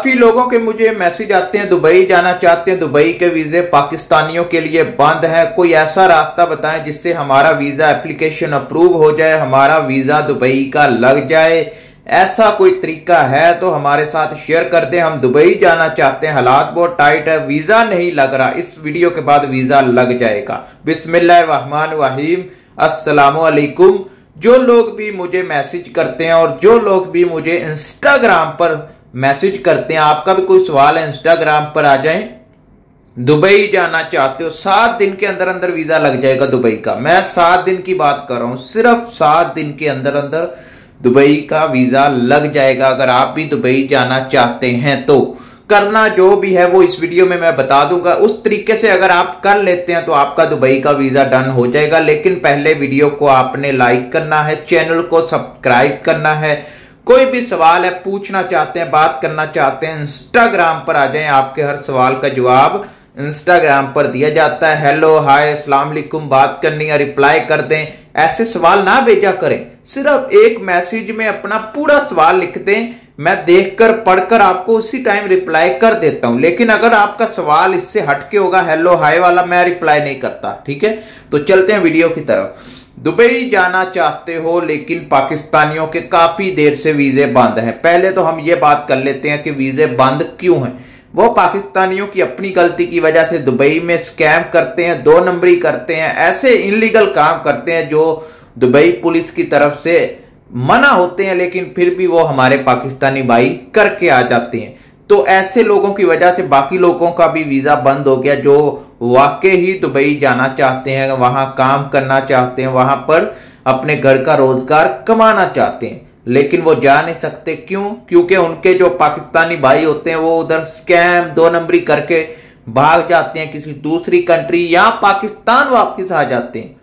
काफी लोगों के मुझे मैसेज आते हैं, दुबई जाना चाहते हैं, दुबई के वीजे पाकिस्तानियों के लिए बंद है, कोई ऐसा रास्ता बताएं जिससे हमारा वीजा एप्लीकेशन अप्रूव हो जाए, हमारा वीजा दुबई का लग जाए। ऐसा कोई तरीका है तो हमारे साथ शेयर कर दें। हम दुबई जाना चाहते हैं, हालात बहुत टाइट है, वीजा नहीं लग रहा, इस वीडियो के बाद वीजा लग जाएगा। बिस्मिल्लाहिर्रहमानिर्रहीम, अस्सलामु अलैकुम। जो लोग भी मुझे मैसेज करते हैं और जो लोग भी मुझे इंस्टाग्राम पर मैसेज करते हैं, आपका भी कोई सवाल है इंस्टाग्राम पर आ जाएं। दुबई जाना चाहते हो, 7 दिन के अंदर अंदर वीजा लग जाएगा दुबई का। मैं 7 दिन की बात कर रहा हूं, सिर्फ 7 दिन के अंदर अंदर दुबई का वीजा लग जाएगा। अगर आप भी दुबई जाना चाहते हैं तो करना जो भी है वो इस वीडियो में मैं बता दूंगा। उस तरीके से अगर आप कर लेते हैं तो आपका दुबई का वीजा डन हो जाएगा। लेकिन पहले वीडियो को आपने लाइक करना है, चैनल को सब्सक्राइब करना है। कोई भी सवाल है, पूछना चाहते हैं, बात करना चाहते हैं, इंस्टाग्राम पर आ जाएं। आपके हर सवाल का जवाब इंस्टाग्राम पर दिया जाता है। हेलो, हाय, अस्सलाम वालेकुम बात करनी है, रिप्लाई कर दें। ऐसे सवाल ना भेजा करें, सिर्फ एक मैसेज में अपना पूरा सवाल लिख दें, मैं देखकर पढ़कर आपको उसी टाइम रिप्लाई कर देता हूं। लेकिन अगर आपका सवाल इससे हटके होगा, हेलो हाय वाला, मैं रिप्लाई नहीं करता। ठीक है, तो चलते हैं वीडियो की तरफ। दुबई जाना चाहते हो लेकिन पाकिस्तानियों के काफी देर से वीजे बंद हैं। पहले तो हम ये बात कर लेते हैं कि वीजे बंद क्यों हैं। वो पाकिस्तानियों की अपनी गलती की वजह से दुबई में स्कैम करते हैं, 2 नंबरी करते हैं, ऐसे इनलीगल काम करते हैं जो दुबई पुलिस की तरफ से मना होते हैं, लेकिन फिर भी वो हमारे पाकिस्तानी भाई करके आ जाते हैं। तो ऐसे लोगों की वजह से बाकी लोगों का भी वीजा बंद हो गया, जो वाकई ही दुबई जाना चाहते हैं, वहां काम करना चाहते हैं, वहां पर अपने घर का रोजगार कमाना चाहते हैं, लेकिन वो जा नहीं सकते। क्यों? क्योंकि उनके जो पाकिस्तानी भाई होते हैं वो उधर स्कैम 2 नंबरी करके भाग जाते हैं किसी दूसरी कंट्री या पाकिस्तान वापस आ जाते हैं।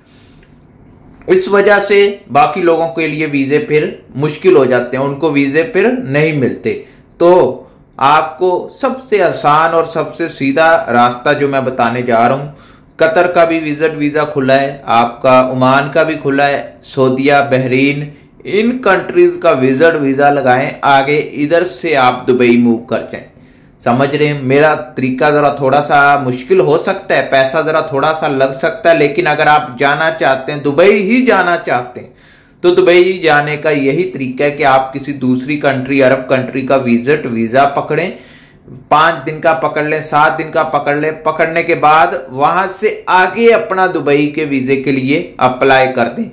इस वजह से बाकी लोगों के लिए वीजे फिर मुश्किल हो जाते हैं, उनको वीजे फिर नहीं मिलते। तो आपको सबसे आसान और सबसे सीधा रास्ता जो मैं बताने जा रहा हूं, कतर का भी विजिट वीजा खुला है, आपका ओमान का भी खुला है, सऊदीया, बहरीन, इन कंट्रीज का विजिट वीजा लगाएं, आगे इधर से आप दुबई मूव कर जाएं। समझ रहे हैं? मेरा तरीका जरा थोड़ा सा मुश्किल हो सकता है, पैसा जरा थोड़ा सा लग सकता है, लेकिन अगर आप जाना चाहते हैं, दुबई ही जाना चाहते हैं, तो दुबई जाने का यही तरीका है कि आप किसी दूसरी कंट्री, अरब कंट्री का विजिट वीजा पकड़ें, 5 दिन का पकड़ लें, 7 दिन का पकड़ लें। पकड़ने के बाद वहां से आगे अपना दुबई के वीजे के लिए अप्लाई कर दें।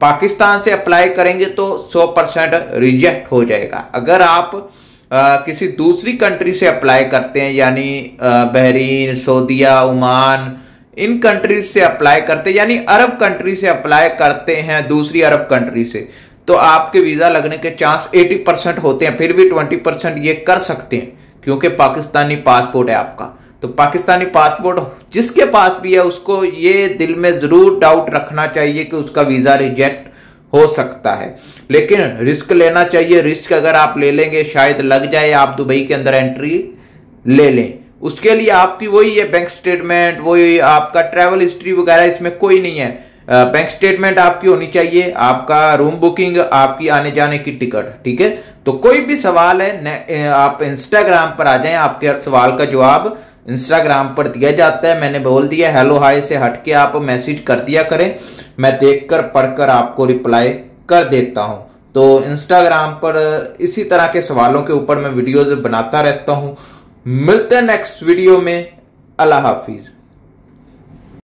पाकिस्तान से अप्लाई करेंगे तो 100% रिजेक्ट हो जाएगा। अगर आप किसी दूसरी कंट्री से अप्लाई करते हैं, यानी बहरीन, सऊदीया, ओमान, इन कंट्रीज से अप्लाई करते हैं, यानी अरब कंट्री से अप्लाई करते हैं, दूसरी अरब कंट्री से, तो आपके वीजा लगने के चांस 80% होते हैं। फिर भी 20% ये कर सकते हैं क्योंकि पाकिस्तानी पासपोर्ट है आपका। तो पाकिस्तानी पासपोर्ट जिसके पास भी है उसको ये दिल में जरूर डाउट रखना चाहिए कि उसका वीजा रिजेक्ट हो सकता है, लेकिन रिस्क लेना चाहिए। रिस्क अगर आप ले लेंगे शायद लग जाए, आप दुबई के अंदर एंट्री ले लें। उसके लिए आपकी वही है बैंक स्टेटमेंट, वही आपका ट्रैवल हिस्ट्री वगैरह, इसमें कोई नहीं है। बैंक स्टेटमेंट आपकी होनी चाहिए, आपका रूम बुकिंग, आपकी आने जाने की टिकट। ठीक है, तो कोई भी सवाल है आप इंस्टाग्राम पर आ जाएं, आपके हर सवाल का जवाब इंस्टाग्राम पर दिया जाता है। मैंने बोल दिया, हेलो हाय से हटके आप मैसेज कर दिया करें, मैं देखकर पढ़कर आपको रिप्लाई कर देता हूं। तो इंस्टाग्राम पर इसी तरह के सवालों के ऊपर मैं वीडियोज बनाता रहता हूं। मिलते हैं नेक्स्ट वीडियो में। अल्लाह हाफिज।